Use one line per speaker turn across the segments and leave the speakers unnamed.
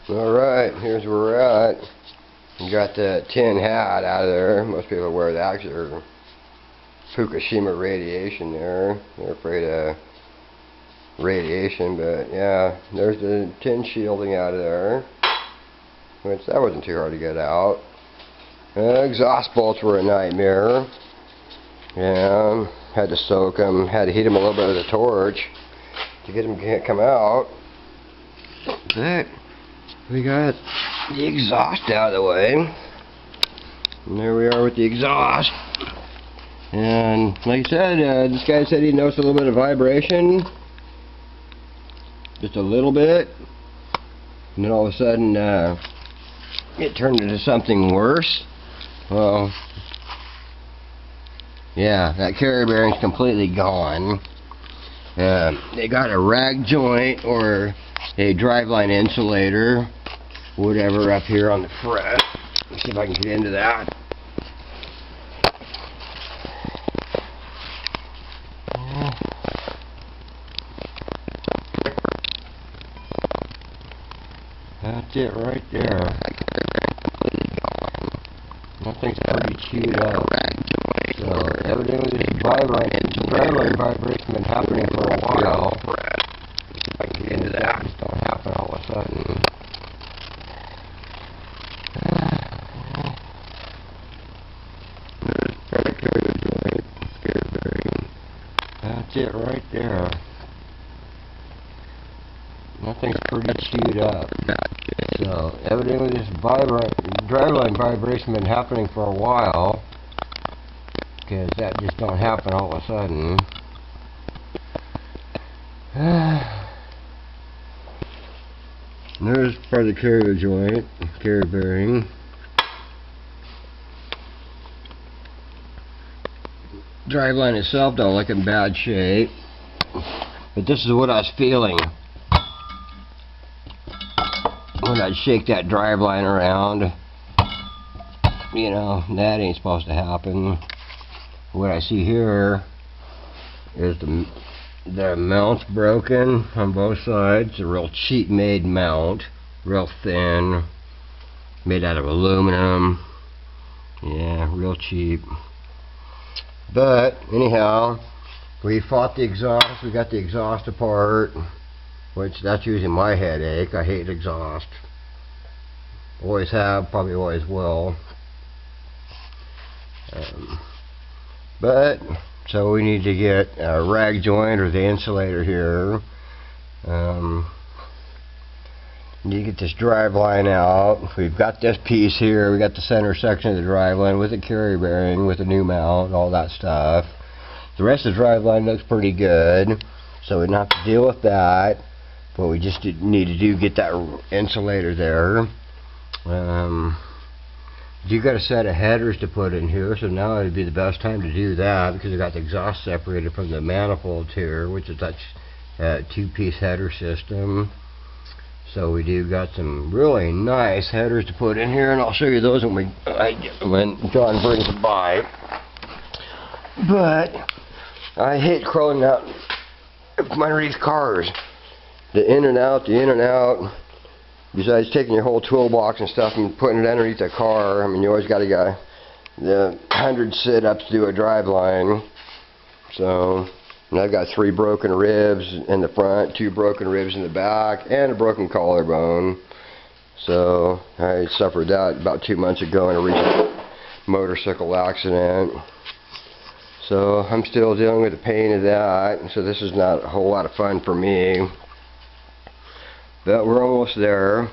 Alright, here's where we're at. You got the tin hat out of there. Most people wear that because they're Fukushima radiation there. They're afraid of radiation, but yeah, there's the tin shielding out of there. Which, that wasn't too hard to get out. Exhaust bolts were a nightmare. Yeah, had to soak them, had to heat them a little bit with a torch to get them to come out. But we got the exhaust out of the way. And there we are with the exhaust. And like I said, this guy said he noticed a little bit of vibration. Just a little bit. And then all of a sudden, it turned into something worse. Well, yeah, that carrier bearing's completely gone. They got a rag joint or a driveline insulator, whatever, up here on the front. Let's see if I can get into that. That's it right there. Nothing's pretty chewed up. So evidently this driveline vibration been happening for a while. Let's see if I can get into that. Just don't happen all of a sudden. That's it right there. Nothing's pretty chewed up. So evidently this driveline vibration been happening for a while, because that just don't happen all of a sudden. There's part of the carrier joint, carrier bearing. Driveline itself don't look in bad shape, but this is what I was feeling when I'd shake that driveline around. You know, that ain't supposed to happen. What I see here is the mount's broken on both sides. It's a real cheap made mount, real thin, made out of aluminum. Yeah, real cheap. But anyhow, we fought the exhaust. We got the exhaust apart, which that's usually my headache. I hate exhaust. Always have, probably always will. But so we need to get a rag joint or the insulator here. Need to get this drive line out. We've got this piece here. We got the center section of the drive line with the carrier bearing, with the new mount, all that stuff. The rest of the drive line looks pretty good, so we don't have to deal with that. But we just need to get that insulator there. You got a set of headers to put in here, so now would be the best time to do that, because I got the exhaust separated from the manifolds here, which is that two-piece header system. So we do got some really nice headers to put in here, and I'll show you those when John brings them by. But I hate crawling out from underneath cars. The in and out. Besides taking your whole toolbox and stuff and putting it underneath the car, I mean, you always got to get the 100 sit-ups to do a drive line. So, and I've got 3 broken ribs in the front, 2 broken ribs in the back, and a broken collarbone. So I suffered that about 2 months ago in a recent motorcycle accident. So I'm still dealing with the pain of that. So this is not a whole lot of fun for me. But we're almost there.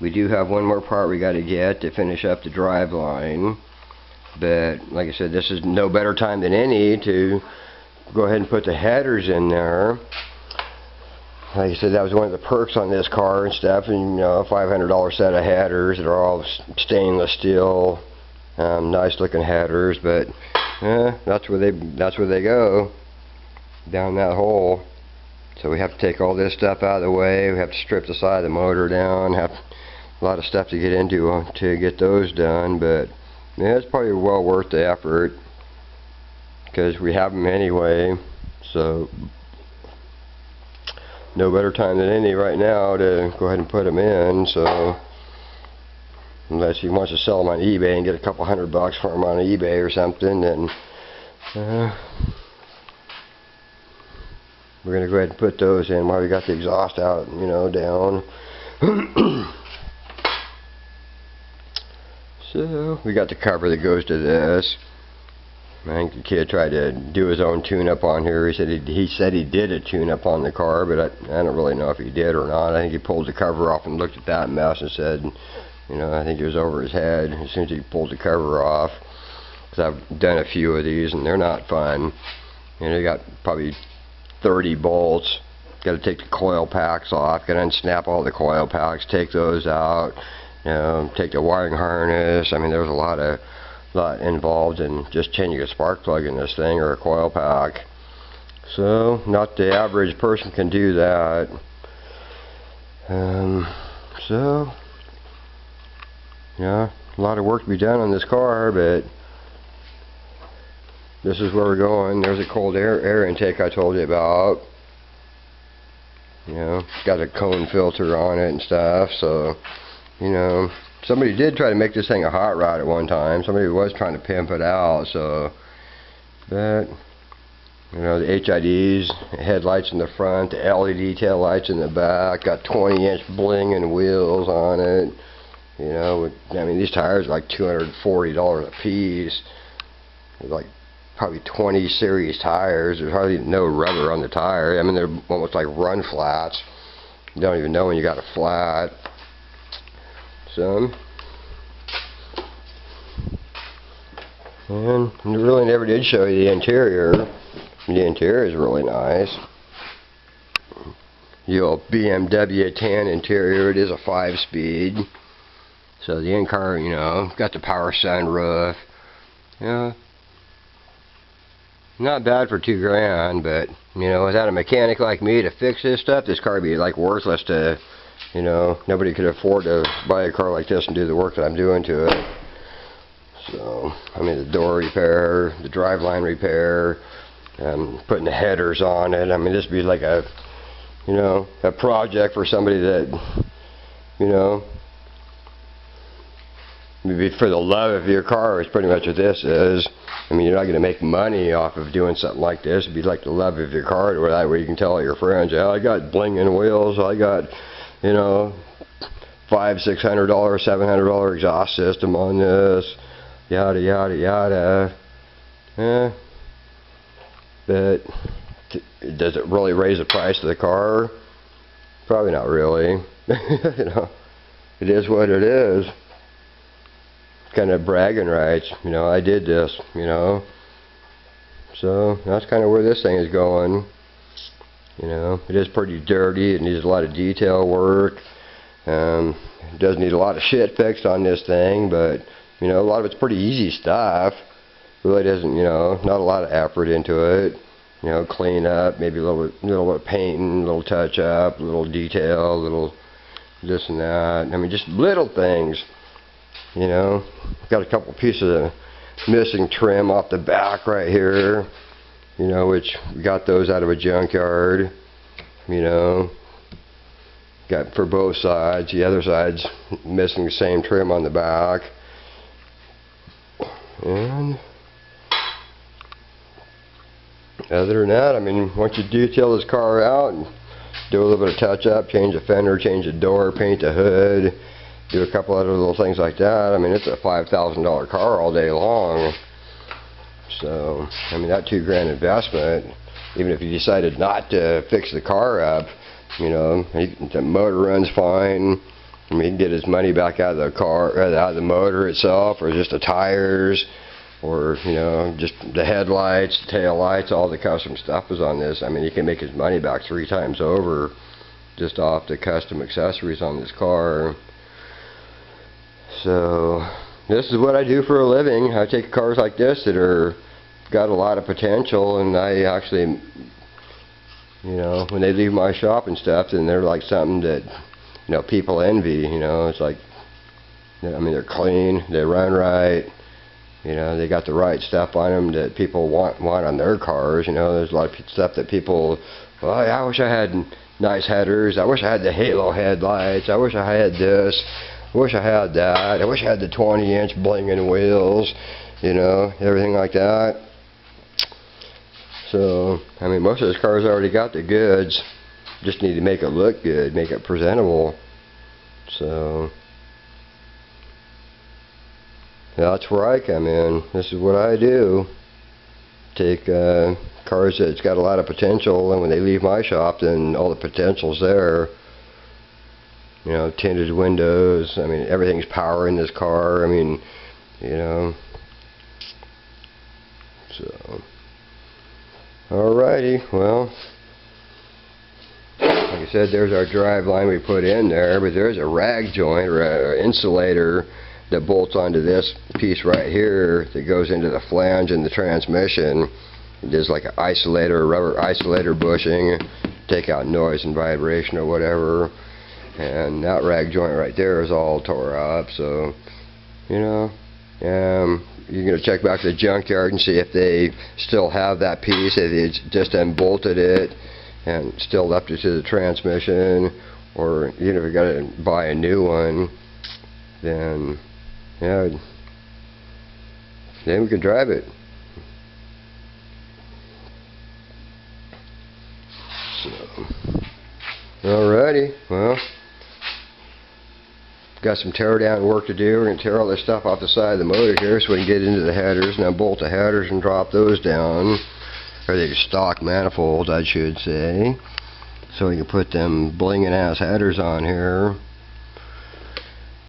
We do have one more part we got to get to finish up the drive line. But like I said, this is no better time than any to go ahead and put the headers in there. Like I said, that was one of the perks on this car and stuff. And, you know, a $500 set of headers that are all stainless steel, nice looking headers. But that's where they go, down that hole. So we have to take all this stuff out of the way. We have to strip the side of the motor down. Have a lot of stuff to get into to get those done. But yeah, it's probably well worth the effort, because we have them anyway. So no better time than any right now to go ahead and put them in. So unless he wants to sell them on eBay and get a couple $100 for them on eBay or something, then we're gonna go ahead and put those in while we got the exhaust out, you know, down. So we got the cover that goes to this. I think the kid tried to do his own tune-up on here. He said he did a tune-up on the car, but I don't really know if he did or not. I think he pulled the cover off and looked at that mess and said, you know, I think it was over his head as soon as he pulled the cover off. Because I've done a few of these and they're not fun. You know, you got probably 30 bolts. Got to take the coil packs off. Got to unsnap all the coil packs. Take those out. You know, take the wiring harness. I mean, there's a lot involved in just changing a spark plug in this thing or a coil pack. So, not the average person can do that. So, yeah, a lot of work to be done on this car, but this is where we're going. There's a cold air intake I told you about. You know, got a cone filter on it and stuff, so, you know, somebody did try to make this thing a hot rod at one time. Somebody was trying to pimp it out, so, but, you know, the HIDs, headlights in the front, the LED tail lights in the back, got 20-inch blinging wheels on it. You know, I mean, these tires are like $240 a piece. They're like probably 20 series tires. There's hardly no rubber on the tire. I mean, they're almost like run flats. You don't even know when you got a flat. So, and really never did show you the interior. The interior is really nice. The old BMW tan interior. It is a 5-speed. So the in-car, you know, got the power sunroof. Yeah, not bad for $2,000, but you know, without a mechanic like me to fix this stuff, this car would be like worthless to, you know, nobody could afford to buy a car like this and do the work that I'm doing to it. So, I mean, the door repair, the driveline repair, putting the headers on it. I mean, this would be like a, you know, a project for somebody that, you know, maybe for the love of your car is pretty much what this is. I mean, you're not going to make money off of doing something like this. It'd be like the love of your car, where that way you can tell all your friends, oh, I got blinging wheels, I got, you know, $500, $600, $700 exhaust system on this, yada, yada, yada. But does it really raise the price of the car? Probably not really. You know, it is what it is. Kind of bragging rights, you know, I did this, you know. So that's kind of where this thing is going. You know, it is pretty dirty. It needs a lot of detail work. It does need a lot of shit fixed on this thing, but you know, a lot of it's pretty easy stuff. Really doesn't, you know, not a lot of effort into it. You know, clean up, maybe a little bit of painting, a little touch up, a little detail, a little this and that. I mean, just little things. You know, got a couple pieces of missing trim off the back right here, you know, which we got those out of a junkyard. You know, got for both sides. The other side's missing the same trim on the back. And other than that, I mean, once you detail this car out and do a little bit of touch up, change the fender, change the door, paint the hood, do a couple other little things like that, I mean, it's a $5,000 car all day long. So, I mean, that $2,000 investment, even if you decided not to fix the car up, you know, the motor runs fine. I mean, he can get his money back out of the car, out of the motor itself, or just the tires, or, you know, just the headlights, the tail lights, all the custom stuff is on this. I mean, he can make his money back 3 times over just off the custom accessories on this car. So, this is what I do for a living. I take cars like this that are got a lot of potential, and I actually, you know, when they leave my shop and stuff, then they're like something that, you know, people envy. You know, it's like, I mean, they're clean, they run right, you know, they got the right stuff on them that people want on their cars. You know, there's a lot of stuff that people, well, I wish I had nice headers. I wish I had the halo headlights. I wish I had this. I wish I had that. I wish I had the 20-inch blinging wheels, you know, everything like that. So, I mean, most of those cars already got the goods. Just need to make it look good, make it presentable. So, that's where I come in. This is what I do. Take cars that's got a lot of potential, and when they leave my shop, then all the potential's there. You know, tinted windows. I mean, everything's power in this car. I mean, you know. So, alrighty. Well, like I said, there's our drive line we put in there, but there's a rag joint or an insulator that bolts onto this piece right here that goes into the flange in the transmission. There's like an isolator, rubber isolator bushing, take out noise and vibration or whatever. And that rag joint right there is all tore up, so, you know, you're going to check back to the junkyard and see if they still have that piece, if they just unbolted it and still left it to the transmission, or even if you got to buy a new one, then, yeah, then we can drive it. So, alrighty, well, got some tear down work to do. We're going to tear all this stuff off the side of the motor here so we can get into the headers, and unbolt the headers and drop those down, or the stock manifolds I should say, so we can put them blinging ass headers on here.